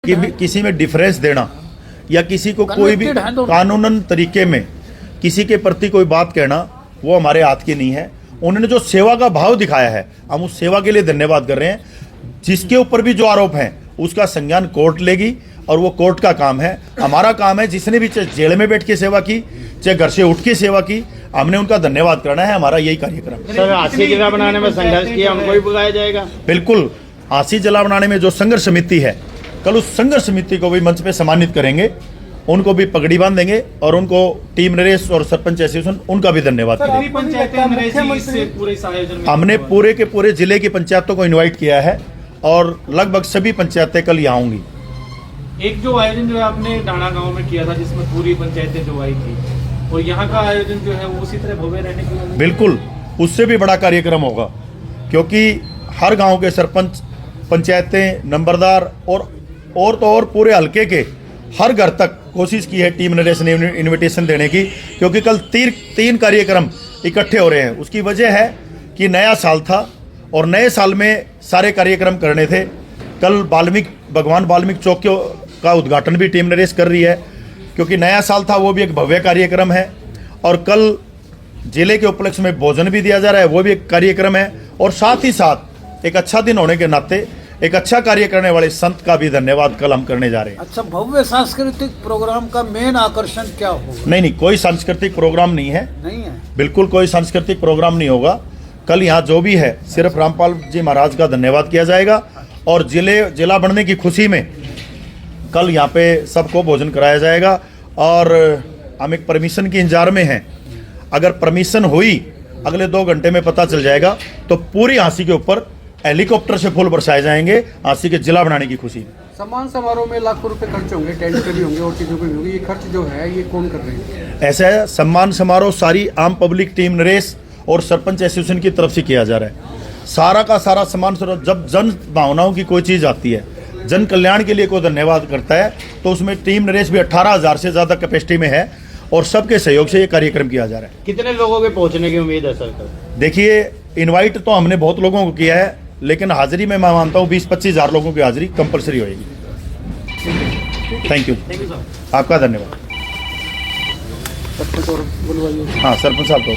कि किसी में डिफरेंस देना या किसी को कोई भी कानूनन तरीके में किसी के प्रति कोई बात कहना, वो हमारे हाथ की नहीं है। उन्होंने जो सेवा का भाव दिखाया है, हम उस सेवा के लिए धन्यवाद कर रहे हैं। जिसके ऊपर भी जो आरोप है उसका संज्ञान कोर्ट लेगी और वो कोर्ट का काम है। हमारा काम है, जिसने भी चाहे जेल में बैठ के सेवा की, चाहे घर से उठ के सेवा की, हमने उनका धन्यवाद करना है। हमारा यही कार्यक्रम। सर, आसी जिला बनाने में संघर्ष किया, उनको भी बुलाया जाएगा? बिल्कुल, आसी जिला बनाने में जो संघर्ष समिति है, कल उस संघर्ष समिति को भी मंच पे सम्मानित करेंगे, उनको भी पगड़ी बांधेंगे और उनको टीम नरेश और सरपंच एसोसिएशन उनका भी धन्यवाद करेंगे। हमने पूरे के पूरे जिले की पंचायतों को इनवाइट किया है और लगभग सभी पंचायतें कल यहाँ आऊंगी। एक जो आयोजन जो है आपने डाणा गांव में किया था, जिसमें पूरी पंचायतें जो आई थी, और यहाँ का आयोजन जो है वो उसी तरह भव्य रहने की? बिल्कुल, उससे भी बड़ा कार्यक्रम होगा, क्योंकि हर गांव के सरपंच, पंचायतें, नंबरदार और तो और पूरे हल्के के हर घर तक कोशिश की है टीम नरेश ने इनविटेशन देने की, क्योंकि कल तीन कार्यक्रम इकट्ठे हो रहे हैं। उसकी वजह है कि नया साल था और नए साल में सारे कार्यक्रम करने थे। कल भगवान वाल्मीकि चौक का उद्घाटन भी टीम नरेश कर रही है, क्योंकि नया साल था, वो भी एक भव्य कार्यक्रम है। और कल जिले के उपलक्ष्य में भोजन भी दिया जा रहा है, वो भी एक कार्यक्रम है। और साथ ही साथ एक अच्छा दिन होने के नाते एक अच्छा कार्य करने वाले संत का भी धन्यवाद कल हम करने जा रहे हैं। अच्छा, भव्य सांस्कृतिक प्रोग्राम का मेन आकर्षण क्या होगा? नहीं, कोई सांस्कृतिक प्रोग्राम नहीं है। नहीं है, बिल्कुल कोई सांस्कृतिक प्रोग्राम नहीं होगा। कल यहाँ जो भी है, सिर्फ रामपाल जी महाराज का धन्यवाद किया जाएगा। और जिला बनने की खुशी में कल यहाँ पे सबको भोजन कराया जाएगा। और हम एक परमिशन के इंतजार में हैं। अगर परमिशन हुई, अगले 2 घंटे में पता चल जाएगा, तो पूरी हांसी के ऊपर हेलीकॉप्टर से फूल बरसाए जाएंगे हांसी के जिला बनाने की खुशी में। सम्मान समारोह में लाखों रुपए खर्च होंगे, टेंट के भी होंगे और चीज़ों के भी होंगे। ये खर्च जो है ये कौन कर रहे हैं? ऐसा है, सम्मान समारोह सारी आम पब्लिक टीम नरेश और सरपंच एसोसिएशन की तरफ से किया जा रहा है। सारा का सारा सम्मान समारोह, जब जन भावनाओं की कोई चीज़ आती है, जन कल्याण के लिए कोई धन्यवाद करता है, तो उसमें टीम नरेश भी 18,000 से ज़्यादा कैपेसिटी में है और सबके सहयोग से ये कार्यक्रम किया जा रहा है। कितने लोगों के पहुंचने की उम्मीद है सर? देखिए, इनवाइट तो हमने बहुत लोगों को किया है, लेकिन हाजिरी में मैं मानता हूँ 20-25 हज़ार लोगों की हाजिरी कंपलसरी होगी। थैंक यू आपका धन्यवाद। हाँ, सरपंच साहब तो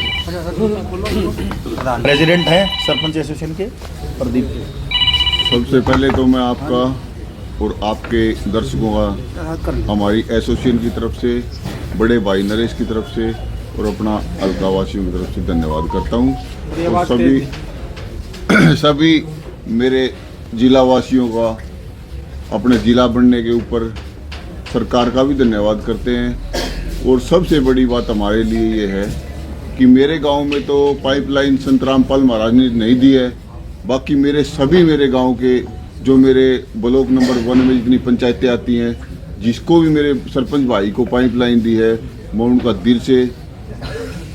प्रेसिडेंट हैं सरपंच एसोसिएशन के, प्रदीप। सबसे पहले तो मैं आपका और आपके दर्शकों का हमारी एसोसिएशन की तरफ से, बड़े भाई नरेश की तरफ से और अपना हल्का वासियों की तरफ से धन्यवाद करता हूँ। और सभी मेरे जिला वासियों का अपने जिला बनने के ऊपर सरकार का भी धन्यवाद करते हैं। और सबसे बड़ी बात हमारे लिए ये है कि मेरे गांव में तो पाइपलाइन संत रामपाल महाराज ने नहीं दी है, बाकी मेरे गांव के जो मेरे ब्लॉक नंबर 1 में जितनी पंचायतें आती हैं, जिसको भी मेरे सरपंच भाई को पाइपलाइन दी है, मैं उनका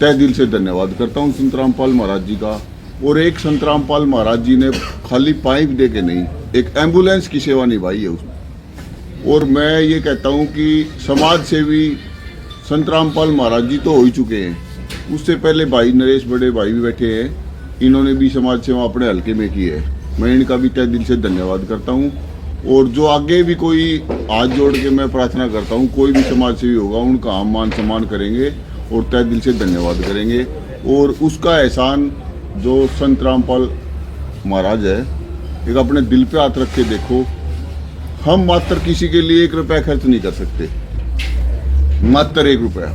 तहे दिल से धन्यवाद करता हूँ संत रामपाल महाराज जी का। और एक संत रामपाल महाराज जी ने खाली पाइप दे के नहीं, एक एम्बुलेंस की सेवा निभाई है उसमें। और मैं ये कहता हूँ कि समाज सेवी संत रामपाल महाराज जी तो हो ही चुके हैं, उससे पहले भाई नरेश बड़े भाई भी बैठे हैं, इन्होंने भी समाज सेवा अपने हल्के में की है। मैं इनका भी तहे दिल से धन्यवाद करता हूँ। और जो आगे भी कोई हाथ जोड़ के मैं प्रार्थना करता हूँ, कोई भी समाज सेवी होगा, उनका हम मान सम्मान करेंगे और तहे दिल से धन्यवाद करेंगे। और उसका एहसान जो संत रामपाल महाराज है, एक अपने दिल पे हाथ रख के देखो, हम मात्र किसी के लिए 1 रुपया खर्च नहीं कर सकते, मात्र 1 रुपया।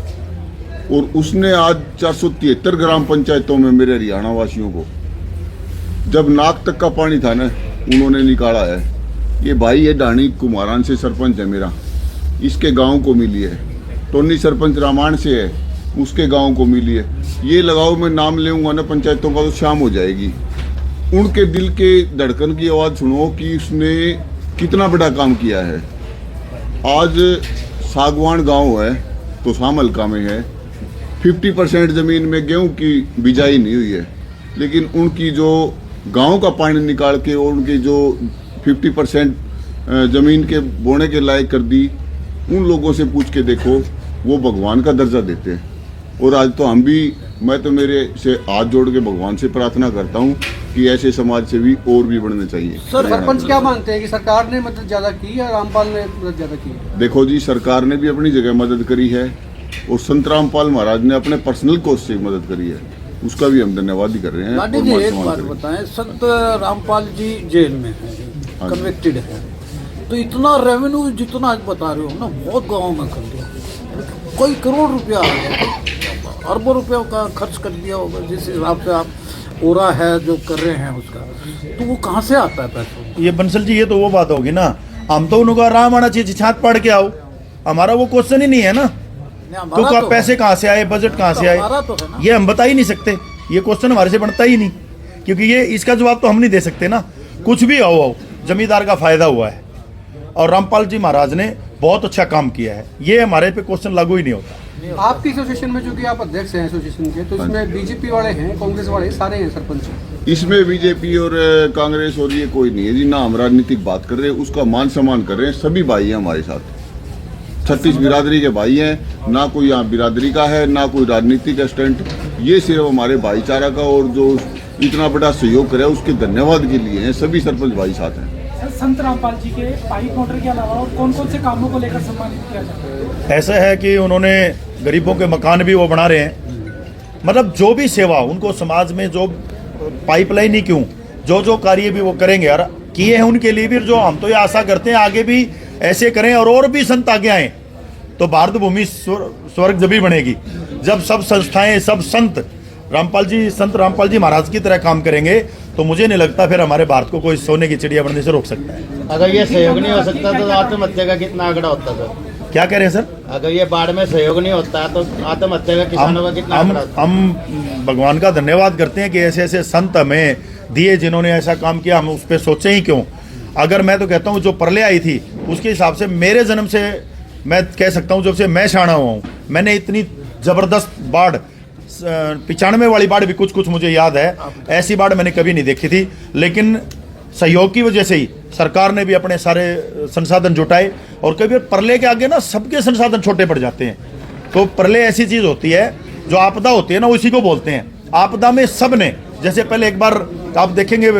और उसने आज 473 ग्राम पंचायतों में मेरे हरियाणा वासियों को, जब नाक तक का पानी था ना, उन्होंने निकाला है। ये भाई है डाणी कुमारान से सरपंच है मेरा, इसके गांव को मिली है। टोनी सरपंच रामायण से है, उसके गांव को मिली है। ये लगाओ, मैं नाम लेऊंगा ना पंचायतों का तो शाम हो जाएगी। उनके दिल के धड़कन की आवाज़ सुनो कि उसने कितना बड़ा काम किया है। आज सागवान गांव है तो शाम हल्का में है, 50% ज़मीन में गेहूं की बिजाई नहीं हुई है, लेकिन उनकी जो गांव का पानी निकाल के और उनकी जो 50% ज़मीन के बोने के लायक कर दी, उन लोगों से पूछ के देखो, वो भगवान का दर्जा देते हैं। और आज तो हम भी, मैं तो मेरे से हाथ जोड़ के भगवान से प्रार्थना करता हूँ कि ऐसे समाज से भी और भी बढ़ने चाहिए। सर सरपंच क्या मानते हैं कि सरकार ने मदद ज्यादा की या रामपाल ने मदद ज्यादा की है? देखो जी, सरकार ने भी अपनी जगह मदद करी है और संत रामपाल महाराज ने अपने पर्सनल कोष से मदद करी है, उसका भी हम धन्यवाद ही कर रहे हैं। लाडी और जी मान एक सम्मान बात करें। बताएं, संत रामपाल जी जेल में हैं, हाँ जी। कन्विक्टेड है, तो इतना रेवेन्यू जितना आज बता रहे हो ना, बहुत गाँव में कर दिया, कोई करोड़ रुपया आ गया, अरबों रुपयों का खर्च कर दिया होगा जिस हिसाब से आप ओरा है जो कर रहे हैं उसका, तो वो कहाँ से आता है पैसा? ये बंसल जी, ये तो वो बात होगी ना, हम तो उनको आराम आना चाहिए, छात पढ़ के आओ, हमारा वो क्वेश्चन ही नहीं है ना। नहीं, तो हमारा क्या पैसे कहाँ से आए, बजट कहाँ से आए, हमारा तो है ना। ये हम बता ही नहीं सकते, ये क्वेश्चन हमारे से बनता ही नहीं, क्योंकि ये इसका जवाब तो हम नहीं दे सकते ना। कुछ भी हो, जमींदार का फायदा हुआ है और रामपाल जी महाराज ने बहुत अच्छा काम किया है, ये हमारे पे क्वेश्चन लागू ही नहीं होता। आपकी एसोसिएशन में, जो कि आप अध्यक्ष हैं एसोसिएशन के, तो इसमें बीजेपी वाले हैं, कांग्रेस वाले, सारे हैं सरपंच। इसमें बीजेपी और कांग्रेस और ये कोई नहीं है जी, ना हम राजनीतिक बात कर रहे हैं, उसका मान सम्मान कर रहे हैं। सभी भाई हैं हमारे साथ, 36 बिरादरी के भाई हैं, ना कोई यहाँ बिरादरी का है ना कोई राजनीतिक स्टैंड, ये सिर्फ हमारे भाईचारा का और जो इतना बड़ा सहयोग करे उसके धन्यवाद के लिए हैं। सभी सरपंच भाई साथ हैं। सर, संत रामपाल जी के पाइप मोटर के अलावा और कौन कौन से कामों को लेकर सम्मानित किया जाता है? ऐसा है कि उन्होंने गरीबों के मकान भी वो बना रहे हैं, मतलब जो भी सेवा उनको समाज में, जो पाइपलाइन ही क्यों, जो कार्य भी वो करेंगे यार, किए हैं उनके लिए भी, जो हम तो ये आशा करते हैं आगे भी ऐसे करें और भी संत आगे आए, तो भारत भूमि स्वर्ग जब भी बनेगी, जब सब संस्थाएं, सब संत संत रामपाल जी महाराज की तरह काम करेंगे, तो मुझे नहीं लगता फिर हमारे भारत को कोई सोने की चिड़िया बनने से रोक सकता है। अगर ये सहयोग नहीं हो सकता तो आत्महत्या का कितना आंकड़ा होता सर? क्या कह रहे हैं सर? अगर ये बाढ़ में सहयोग नहीं होता तो आत्महत्या का किसानों का कितना आंकड़ा होता? हम भगवान का धन्यवाद करते हैं कि ऐसे ऐसे संत हमें दिए जिन्होंने ऐसा काम किया, हम उस पर सोचे ही क्यों। अगर मैं तो कहता हूँ जो प्रलय आई थी उसके हिसाब से मेरे जन्म से मैं कह सकता हूँ, जब से मैं शाना हुआ हूँ, मैंने इतनी जबरदस्त बाढ़, 95 वाली बाढ़ भी कुछ मुझे याद है, ऐसी बाढ़ मैंने कभी नहीं देखी थी। लेकिन सहयोग की वजह से ही सरकार ने भी अपने सारे संसाधन जुटाए, और कभी प्रलय के आगे ना सबके संसाधन छोटे पड़ जाते हैं। तो प्रलय ऐसी चीज होती है, जो आपदा होती है ना उसी को बोलते हैं। आपदा में सब ने, जैसे पहले एक बार आप देखेंगे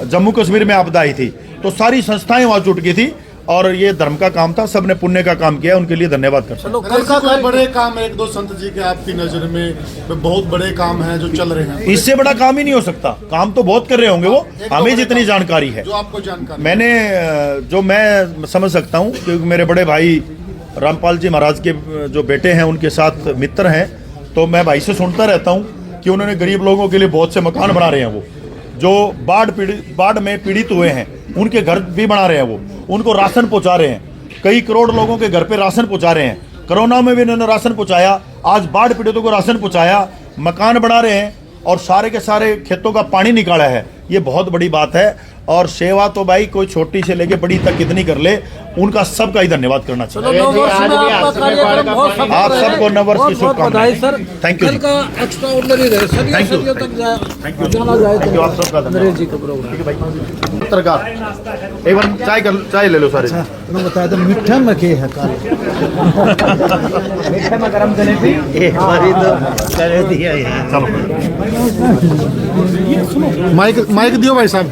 जम्मू कश्मीर में आपदा आई थी, तो सारी संस्थाएं वहां जुट गई थी, और ये धर्म का काम था, सबने पुण्य का काम किया, उनके लिए धन्यवाद करता हूं। कल का कोई बड़े काम है, एक दो संत जी के आपकी नजर में बहुत बड़े काम हैं जो चल रहे हैं? इससे बड़ा काम ही नहीं हो सकता, काम तो बहुत कर रहे होंगे वो, हमें जितनी जानकारी है, जो आपको जानकारी, मैंने जो मैं समझ सकता हूँ, क्योंकि मेरे बड़े भाई रामपाल जी महाराज के जो बेटे हैं उनके साथ मित्र हैं, तो मैं भाई से सुनता रहता हूँ कि उन्होंने गरीब लोगों के लिए बहुत से मकान बना रहे हैं। वो जो बाढ़ में पीड़ित हुए हैं उनके घर भी बना रहे हैं, वो उनको राशन पहुंचा रहे हैं, कई करोड़ लोगों के घर पे राशन पहुंचा रहे हैं। कोरोना में भी इन्होंने राशन पहुंचाया, आज बाढ़ पीड़ितों को राशन पहुंचाया, मकान बना रहे हैं, और सारे के सारे खेतों का पानी निकाला है। ये बहुत बड़ी बात है। और सेवा तो भाई कोई छोटी से लेके बड़ी तक कितनी कर ले, उनका सबका ही धन्यवाद करना चाहिए। आज भी आज में बाढ़ का पानी- आप सबको नववर्ष की शुभकामनाएं सर। थैंक यू कल का एक्स्ट्रा ऑर्डिनरी रहे सर, ये Thank you. सदियों तक जाना थैंक यू, आप सबका जाए धन्यवाद। नरेश जी का प्रोग्राम। ठीक है भाई। पत्रकार एक बार चाय ले लो सारे। तुमने बताया था मीठा में के है कल मीठे में गरम जलेबी एक बारी तो कर दिया है। माइक दियो भाई साहब।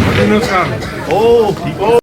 ओ ठीक हो।